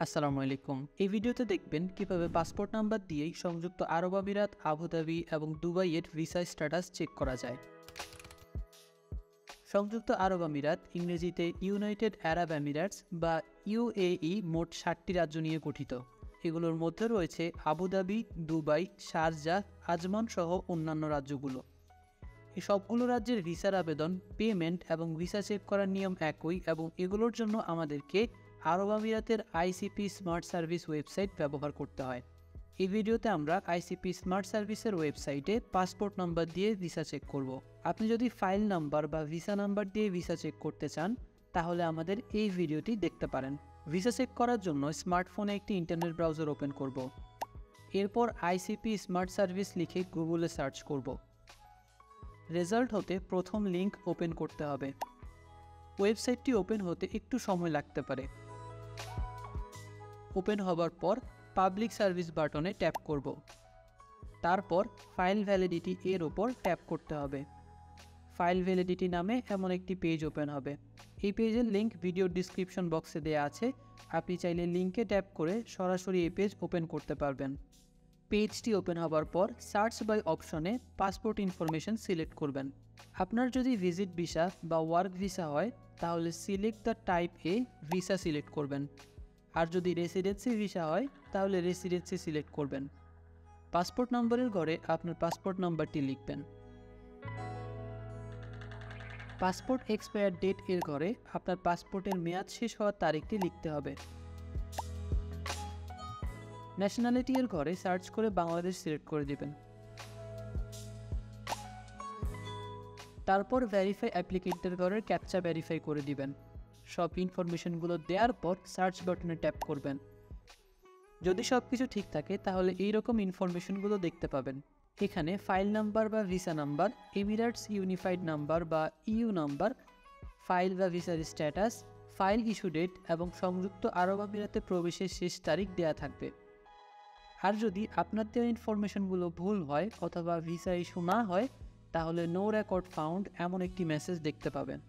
আসসালামু আলাইকুম। এই ভিডিওতে দেখবেন কিভাবে পাসপোর্ট নাম্বার দিয়েই সংযুক্ত আরব আমিরাত, আবুধাবি এবং দুবাইয়ের ভিসা স্ট্যাটাস চেক করা যায়। সংযুক্ত আরব আমিরাত, ইংরেজিতে ইউনাইটেড আরব এমিরেটস বা ইউএই, মোট 7টি রাজ্য নিয়ে গঠিত। এগুলোর মধ্যে রয়েছে আবুধাবি, দুবাই, শারজাহ, আজমান সহ অন্যান্য রাজ্যগুলো। এই সবগুলো রাজ্যের ভিসার আবেদন, পেমেন্ট এবং ভিসা চেক করার নিয়ম একই এবং এগুলোর জন্য আমাদেরকে আরব আমিরাতের আইসিপি স্মার্ট সার্ভিস ওয়েবসাইট ব্যবহার করতে হয়। এই ভিডিওতে আমরা আইসিপি স্মার্ট সার্ভিসের ওয়েবসাইটে পাসপোর্ট নাম্বার দিয়ে ভিসা চেক করব। আপনি যদি ফাইল নাম্বার বা ভিসা নাম্বার দিয়ে ভিসা চেক করতে চান তাহলে আমাদের এই ভিডিওটি দেখতে পারেন। ভিসা চেক করার জন্য স্মার্টফোনে একটি ইন্টারনেট ব্রাউজার ওপেন করব। এরপর আইসিপি স্মার্ট সার্ভিস লিখে গুগলে সার্চ করব। রেজাল্ট হতে প্রথম লিঙ্ক ওপেন করতে হবে। ওয়েবসাইটটি ওপেন হতে একটু সময় লাগতে পারে। ওপেন হবার পর পাবলিক সার্ভিস বাটনে ট্যাপ করব। তারপর ফাইল ভ্যালিডিটি এর ওপর ট্যাপ করতে হবে। ফাইল ভ্যালিডিটি নামে এমন একটি পেজ ওপেন হবে। এই পেজের লিঙ্ক ভিডিও ডিসক্রিপশন বক্সে দেওয়া আছে। আপনি চাইলে লিঙ্কে ট্যাপ করে সরাসরি এই পেজ ওপেন করতে পারবেন। পেজটি ওপেন হবার পর সার্চ বাই অপশনে পাসপোর্ট ইনফরমেশন সিলেক্ট করবেন। আপনার যদি ভিজিট ভিসা বা ওয়ার্ক ভিসা হয় তাহলে select the type a visa select করবেন। আর যদি রেসিডেন্সি ভিসা হয় তাহলে রেসিডেন্সি সিলেক্ট করবেন। পাসপোর্ট নম্বরের ঘরে আপনার পাসপোর্ট নাম্বারটি লিখবেন। পাসপোর্ট এক্সপায়ার ডেট এর ঘরে আপনার পাসপোর্টের মেয়াদ শেষ হওয়ার তারিখটি লিখতে হবে। ন্যাশনালিটি এর ঘরে সার্চ করে বাংলাদেশ সিলেক্ট করে দিবেন। তারপর ভেরিফাই অ্যাপ্লিকেন্টের ঘরের ক্যাপচা ভেরিফাই করে দিবেন। সব ইনফরমেশনগুলো দেওয়ার পর সার্চ বাটনে ট্যাপ করবেন। যদি সব কিছু ঠিক থাকে তাহলে এইরকম ইনফরমেশনগুলো দেখতে পাবেন। এখানে ফাইল নাম্বার বা visa number, Emirates unified number বা ইউ নাম্বার, ফাইল বা ভিসার স্ট্যাটাস, ফাইল ইস্যু ডেট এবং সংযুক্ত আরব আমিরাতে প্রবেশের শেষ তারিখ দেওয়া থাকবে। আর যদি আপনার দেওয়া ইনফরমেশনগুলো ভুল হয় অথবা ভিসা ইস্যু না হয় তাহলে নো রেকর্ড ফাউন্ড এমন একটি মেসেজ দেখতে পাবেন।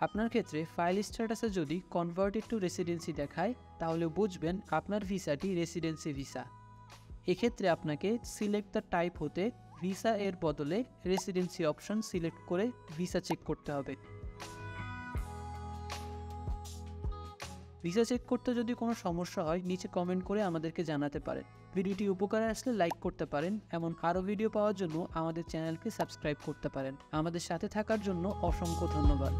আপনার ক্ষেত্রে ফাইল স্ট্যাটাসে যদি কনভার্টেড টু রেসিডেন্সি দেখায় তাহলে বুঝবেন আপনার ভিসাটি রেসিডেন্সি ভিসা। এক্ষেত্রে আপনাকে সিলেক্ট দ্য টাইপ হতে ভিসা এর বদলে রেসিডেন্সি অপশন সিলেক্ট করে ভিসা চেক করতে হবে। ভিসা চেক করতে যদি কোনো সমস্যা হয় নিচে কমেন্ট করে আমাদেরকে জানাতে পারেন। ভিডিওটি উপকারে আসলে লাইক করতে পারেন। এমন আরও ভিডিও পাওয়ার জন্য আমাদের চ্যানেলকে সাবস্ক্রাইব করতে পারেন। আমাদের সাথে থাকার জন্য অসংখ্য ধন্যবাদ।